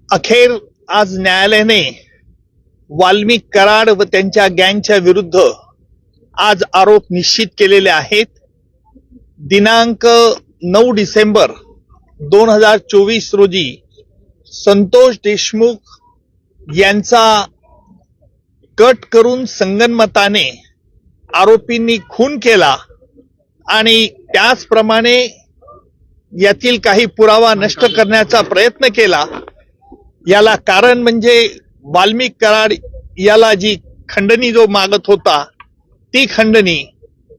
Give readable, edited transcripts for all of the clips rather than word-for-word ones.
अखेर आज न्यायालयाने वाल्मिक कराड व त्यांच्या गँगच्या विरुद्ध आज आरोप निश्चित केलेले आहेत। दिनांक 9 डिसेंबर 2024 रोजी संतोष देशमुख यांचा कट करून संगनमताने आरोपींनी खून केला आणि त्याचप्रमाणे यातील काही पुरावा नष्ट करण्याचा प्रयत्न केला। याला कारण म्हणजे वाल्मिक कराड याला जी खंडणी जो मागत होता ती खंडणी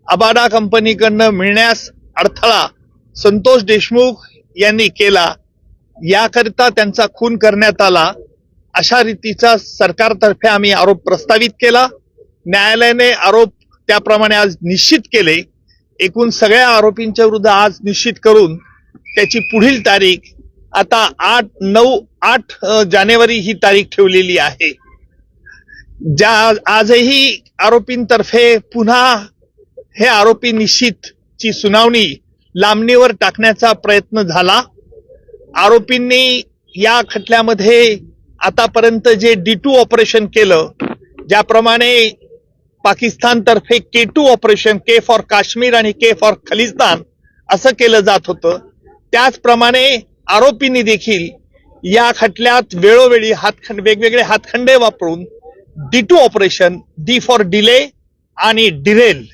अबाडा कंपनीकडनं मिळण्यास अडथळा संतोष देशमुख यांनी केला, याकरिता त्यांचा खून करण्यात आला अशा रीतीचा सरकारतर्फे आम्ही आरोप प्रस्तावित केला। न्यायालयाने आरोप त्याप्रमाणे आज निश्चित केले। एकूण सगळ्या आरोपींच्या विरुद्ध आज निश्चित करून त्याची पुढील तारीख आता 8 जानेवारी ही तारीख ठेवलेली आहे। आजही आरोपींतर्फे पुन्हा हे आरोपी निश्चितची सुनावणी लांबणीवर टाकण्याचा प्रयत्न झाला। आरोपींनी या खटल्यामध्ये आतापर्यंत जे D2 ऑपरेशन केलं, ज्याप्रमाणे पाकिस्तानतर्फे K2 operation, K for Kashmir आणि K फॉर खलिस्तान असं केलं जात होतं, त्याचप्रमाणे आरोपींनी देखील या खटल्यात वेळोवेळी वेगवेगळे हातखंडे वापरून D2 operation, D for delay आणि डिरेल,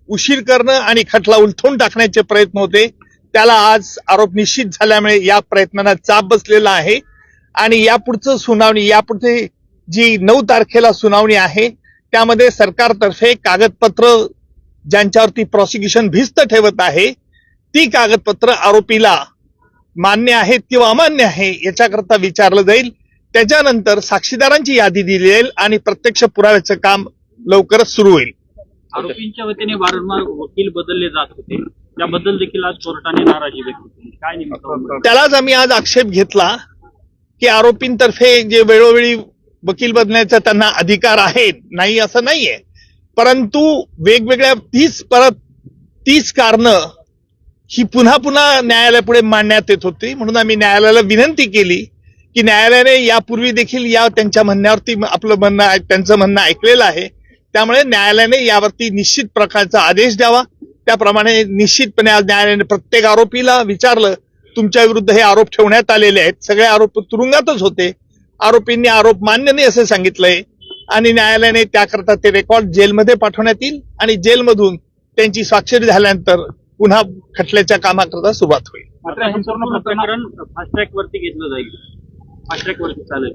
उशीर करणं आणि खटला उलथून टाकण्याचे प्रयत्न होते। त्याला आज आरोप निश्चित झाल्यामुळे या प्रयत्नांना चाप बसलेला आहे आणि यापुढचं सुनावणी, यापुढे जी 9 तारखेला सुनावणी आहे त्यामध्ये सरकारतर्फे कागदपत्र ज्यांच्यावरती प्रॉसिक्युशन भिस्त ठेवत आहे ती कागदपत्र आरोपीला मान्य आहेत किंवा अमान्य आहे याच्याकरता विचारलं जाईल। त्याच्यानंतर साक्षीदारांची यादी दिली जाईल आणि प्रत्यक्ष पुराव्याचं काम लवकरच सुरू होईल। आरोपींच्या वतीने वारंवार वकील बदलले जात होते, त्याबद्दल देखील आज कोर्टाने नाराजी व्यक्त केली, काय नेमकं? त्यालाच आम्ही आज आक्षेप घेतला की आरोपींतर्फे जे वेळोवेळी वकील बदलण्याचा त्यांना अधिकार आहे, नाही असं नाहीये, परंतु वेगवेगळ्या 30 कारणं ही पुन्हा पुन्हा न्यायालयापुढे मांडण्यात येत होती। म्हणून आम्ही न्यायालयाला विनंती केली की न्यायालयाने यापूर्वी देखील या त्यांच्या म्हणण्यावरती त्यांचं म्हणणं ऐकलेलं आहे, त्यामुळे न्यायालयाने यावरती निश्चित प्रकारचा आदेश द्यावा। त्याप्रमाणे निश्चितपणे आज न्यायालयाने प्रत्येक आरोपीला विचारलं, तुमच्या विरुद्ध हे आरोप ठेवण्यात आलेले आहेत, सगळे आरोप तुरुंगातच होते, आरोपींनी आरोप मान्य नाही असं सांगितलंय आणि न्यायालयाने त्याकरता ते रेकॉर्ड जेलमध्ये पाठवण्यात येईल आणि जेलमधून त्यांची स्वाक्षरी झाल्यानंतर पुन्हा खटल्याच्या कामाकरता सुरुवात होईल। मात्र हे संपूर्ण प्रकरण फास्ट ट्रॅक वरती घेतलं जाईल, फास्ट ट्रॅक वरती चालेल।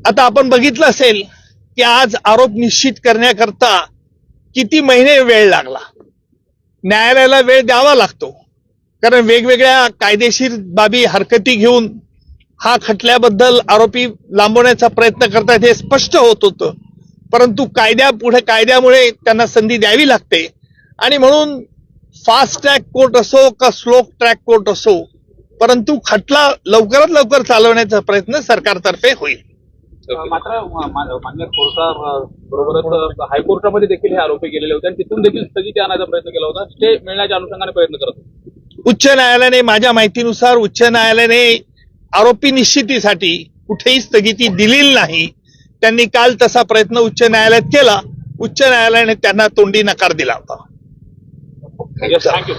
आता आपण बघितलं असेल की आज आरोप निश्चित करण्याकरता किती महिने वेळ लागला। न्यायालयाला वेळ द्यावा लागतो कारण वेगवेगळ्या कायदेशीर बाबी हरकती घेऊन हा खटल्याबद्दल आरोपी लांबवण्याचा प्रयत्न करतात हे स्पष्ट होत होतं, परंतु कायद्यामुळे त्यांना संधी द्यावी लागते आणि म्हणून फास्ट ट्रॅक कोर्ट असो का स्लो ट्रॅक कोर्ट असो, परंतु खटला लवकरात लवकर चालवण्याचा प्रयत्न सरकारतर्फे होईल। मात्र मान्य कोर्टाबरोबरच हायकोर्टामध्ये देखील हे आरोपी गेलेले होते आणि तिथून देखील स्थगिती आणायचा प्रयत्न केला होता, स्टे मिळण्याच्या अनुषंगाने प्रयत्न करत होते। उच्च न्यायालयाने, माझ्या माहितीनुसार उच्च न्यायालयाने आरोपी निश्चितीसाठी कुठेही स्थगिती दिलेली नाही। त्यांनी काल तसा प्रयत्न उच्च न्यायालयात केला, उच्च न्यायालयाने त्यांना तोंडी नकार दिला होता। थँक्यू।